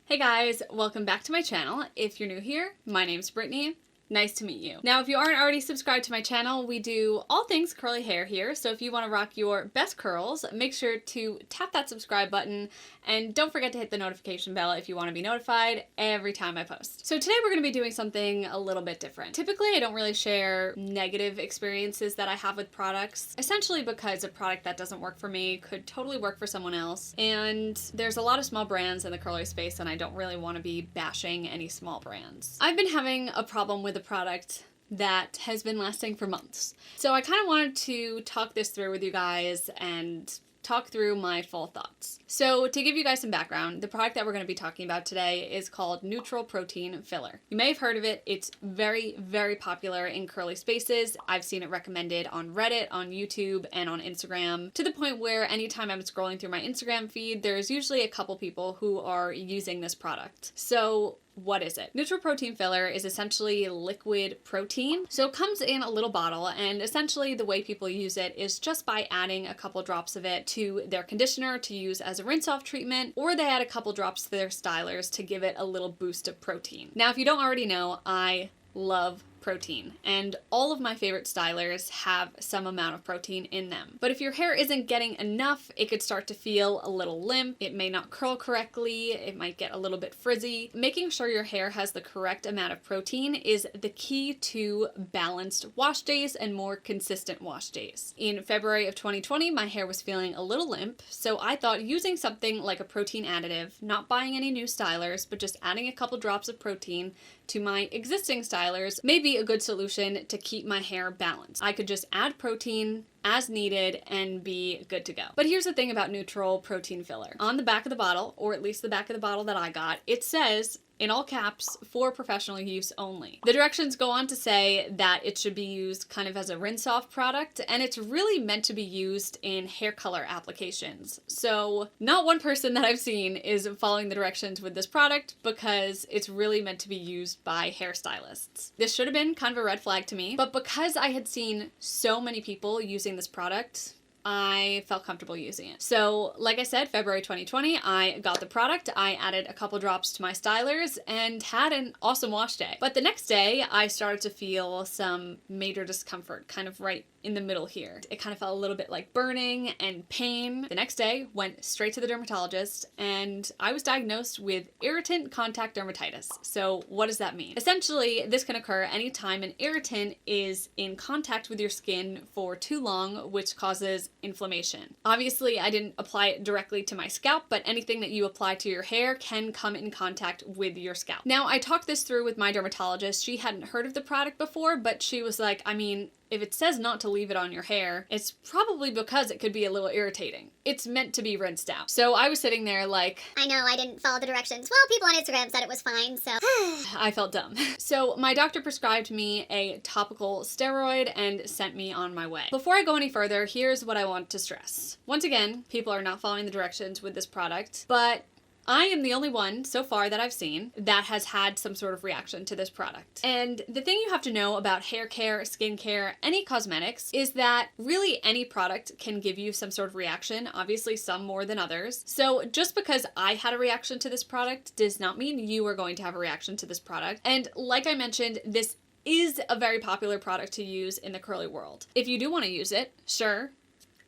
Hey guys, welcome back to my channel. If you're new here, my name's Brittany. Nice to meet you. Now, if you aren't already subscribed to my channel, we do all things curly hair here, so if you want to rock your best curls, make sure to tap that subscribe button, and don't forget to hit the notification bell if you want to be notified every time I post. So today we're going to be doing something a little bit different. Typically, I don't really share negative experiences that I have with products, essentially because a product that doesn't work for me could totally work for someone else, and there's a lot of small brands in the curly space, and I don't really want to be bashing any small brands. I've been having a problem with a product that has been lasting for months. So I kind of wanted to talk this through with you guys and talk through my full thoughts. So to give you guys some background, the product that we're going to be talking about today is called Neutral Protein Filler. You may have heard of it. It's very, very popular in curly spaces. I've seen it recommended on Reddit, on YouTube, and on Instagram, to the point where anytime I'm scrolling through my Instagram feed, there's usually a couple people who are using this product. So what is it? Neutral protein filler is essentially liquid protein. So it comes in a little bottle, and essentially the way people use it is just by adding a couple drops of it to their conditioner to use as a rinse-off treatment, or they add a couple drops to their stylers to give it a little boost of protein. Now, if you don't already know, I love protein, and all of my favorite stylers have some amount of protein in them. But if your hair isn't getting enough, it could start to feel a little limp, it may not curl correctly, it might get a little bit frizzy. Making sure your hair has the correct amount of protein is the key to balanced wash days and more consistent wash days. In February of 2020, my hair was feeling a little limp, so I thought using something like a protein additive, not buying any new stylers, but just adding a couple drops of protein to my existing stylers may be a good solution to keep my hair balanced. I could just add protein as needed and be good to go. But here's the thing about neutral protein filler. On the back of the bottle, or at least the back of the bottle that I got, it says, in all caps, for professional use only. The directions go on to say that it should be used kind of as a rinse-off product, and it's really meant to be used in hair color applications. So not one person that I've seen is following the directions with this product because it's really meant to be used by hairstylists. This should have been kind of a red flag to me, but because I had seen so many people using this product, I felt comfortable using it. So like I said, February 2020, I got the product, I added a couple drops to my stylers, and had an awesome wash day. But the next day, I started to feel some major discomfort, kind of right in the middle here. It kind of felt a little bit like burning and pain. The next day, went straight to the dermatologist, and I was diagnosed with irritant contact dermatitis. So what does that mean? Essentially, this can occur anytime an irritant is in contact with your skin for too long, which causes inflammation. Obviously, I didn't apply it directly to my scalp, but anything that you apply to your hair can come in contact with your scalp. Now, I talked this through with my dermatologist. She hadn't heard of the product before, but she was like, I mean, if it says not to leave it on your hair, it's probably because it could be a little irritating. It's meant to be rinsed out. So I was sitting there like, I know I didn't follow the directions. Well, people on Instagram said it was fine, so I felt dumb. So my doctor prescribed me a topical steroid and sent me on my way. Before I go any further, here's what I want to stress. Once again, people are not following the directions with this product, but I am the only one so far that I've seen that has had some sort of reaction to this product. And the thing you have to know about hair care, skin care, any cosmetics is that really any product can give you some sort of reaction, obviously some more than others. So just because I had a reaction to this product does not mean you are going to have a reaction to this product. And like I mentioned, this is a very popular product to use in the curly world. If you do want to use it, sure,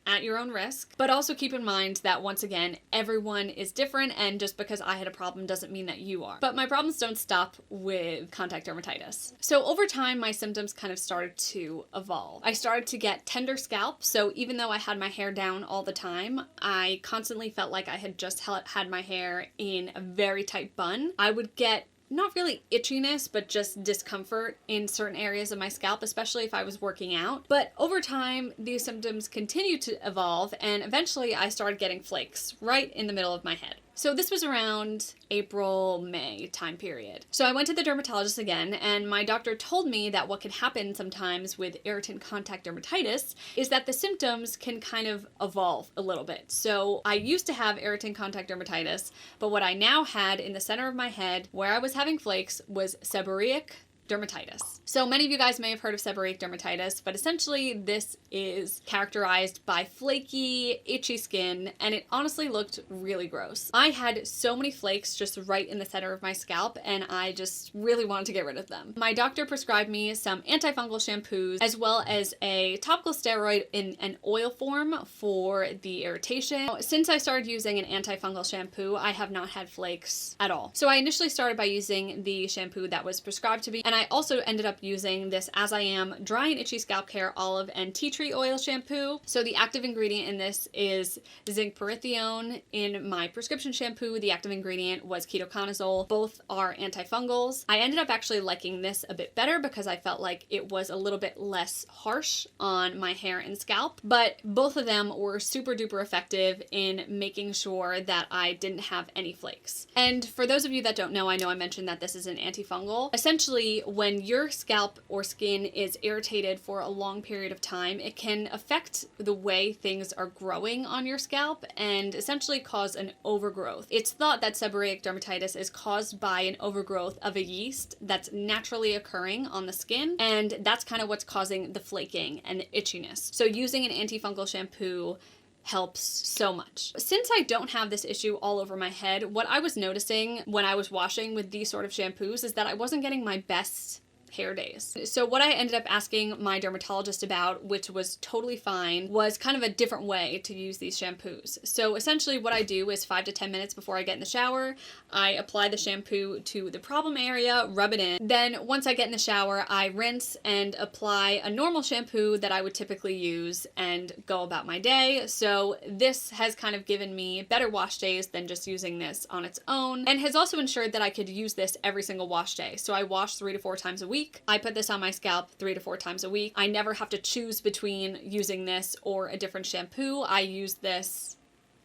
at your own risk, but also keep in mind that once again, everyone is different, and just because I had a problem doesn't mean that you are. But my problems don't stop with contact dermatitis. So over time, my symptoms kind of started to evolve. I started to get tender scalp, so even though I had my hair down all the time, I constantly felt like I had just had my hair in a very tight bun. I would get not really itchiness, but just discomfort in certain areas of my scalp, especially if I was working out. But over time, these symptoms continued to evolve, and eventually I started getting flakes right in the middle of my head. So this was around April, May time period. So I went to the dermatologist again, and my doctor told me that what can happen sometimes with irritant contact dermatitis is that the symptoms can kind of evolve a little bit. So I used to have irritant contact dermatitis, but what I now had in the center of my head where I was having flakes was seborrheic dermatitis. So many of you guys may have heard of seborrheic dermatitis, but essentially this is characterized by flaky, itchy skin, and it honestly looked really gross. I had so many flakes just right in the center of my scalp, and I just really wanted to get rid of them. My doctor prescribed me some antifungal shampoos as well as a topical steroid in an oil form for the irritation. Since I started using an antifungal shampoo, I have not had flakes at all. So I initially started by using the shampoo that was prescribed to me, and I also ended up using this As I Am Dry and Itchy Scalp Care Olive and Tea Tree Oil Shampoo. So the active ingredient in this is zinc pyrithione. In my prescription shampoo, the active ingredient was ketoconazole. Both are antifungals. I ended up actually liking this a bit better because I felt like it was a little bit less harsh on my hair and scalp, but both of them were super duper effective in making sure that I didn't have any flakes. And for those of you that don't know, I know I mentioned that this is an antifungal. Essentially, when your scalp or skin is irritated for a long period of time, it can affect the way things are growing on your scalp and essentially cause an overgrowth. It's thought that seborrheic dermatitis is caused by an overgrowth of a yeast that's naturally occurring on the skin, and that's kind of what's causing the flaking and the itchiness. So using an antifungal shampoo helps so much. Since I don't have this issue all over my head, what I was noticing when I was washing with these sort of shampoos is that I wasn't getting my best hair days. So what I ended up asking my dermatologist about, which was totally fine, was kind of a different way to use these shampoos. So essentially what I do is 5 to 10 minutes before I get in the shower, I apply the shampoo to the problem area, rub it in. Then once I get in the shower, I rinse and apply a normal shampoo that I would typically use and go about my day. So this has kind of given me better wash days than just using this on its own, and has also ensured that I could use this every single wash day. So I wash 3 to 4 times a week. I put this on my scalp 3 to 4 times a week. I never have to choose between using this or a different shampoo. I use this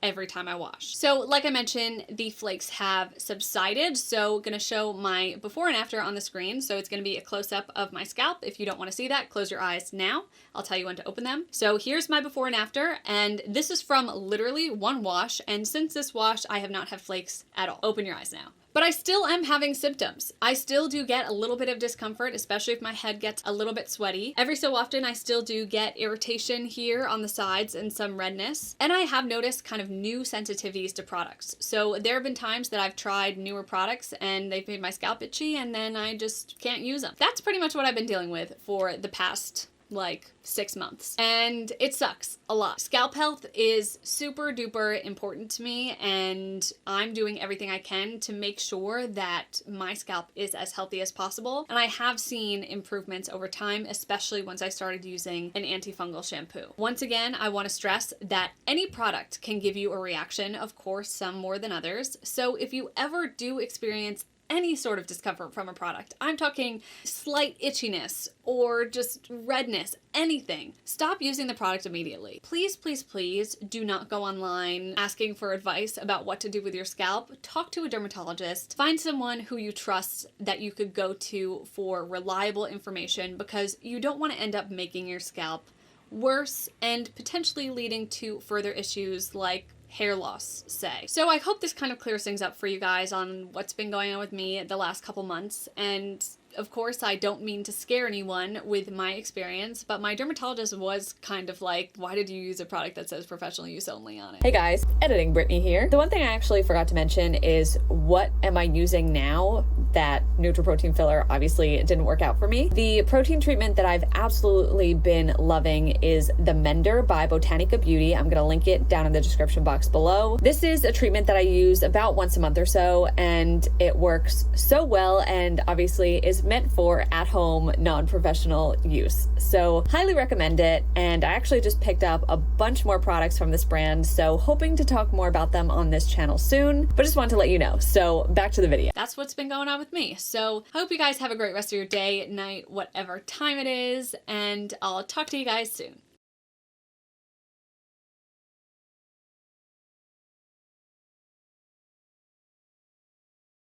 every time I wash. So like I mentioned, the flakes have subsided. So gonna show my before and after on the screen. So it's gonna be a close-up of my scalp. If you don't want to see that, close your eyes now. I'll tell you when to open them. So here's my before and after, and this is from literally one wash. And since this wash, I have not had flakes at all. Open your eyes now. But I still am having symptoms. I still do get a little bit of discomfort, especially if my head gets a little bit sweaty. Every so often, I still do get irritation here on the sides and some redness. And I have noticed kind of new sensitivities to products. So there have been times that I've tried newer products and they've made my scalp itchy, and then I just can't use them. That's pretty much what I've been dealing with for the past like 6 months, and it sucks a lot. Scalp health is super duper important to me, and I'm doing everything I can to make sure that my scalp is as healthy as possible. And I have seen improvements over time, especially once I started using an antifungal shampoo. Once again, I want to stress that any product can give you a reaction, of course, some more than others. So if you ever do experience any sort of discomfort from a product, I'm talking slight itchiness or just redness, anything, stop using the product immediately. Please, please, please do not go online asking for advice about what to do with your scalp. Talk to a dermatologist. Find someone who you trust that you could go to for reliable information, because you don't want to end up making your scalp worse and potentially leading to further issues like hair loss, say. So I hope this kind of clears things up for you guys on what's been going on with me the last couple months. And of course, I don't mean to scare anyone with my experience, but my dermatologist was kind of like, why did you use a product that says professional use only on it? Hey guys, editing Brittany here. The one thing I actually forgot to mention is, what am I using now? That Nutriprotein filler obviously didn't work out for me. The protein treatment that I've absolutely been loving is the Mender by Botanica Beauty. I'm gonna link it down in the description box below. This is a treatment that I use about once a month or so, and it works so well, and obviously is meant for at-home, non-professional use. So highly recommend it. And I actually just picked up a bunch more products from this brand, so hoping to talk more about them on this channel soon, but just wanted to let you know. So back to the video. That's what's been going on with me. So I hope you guys have a great rest of your day, night, whatever time it is, and I'll talk to you guys soon.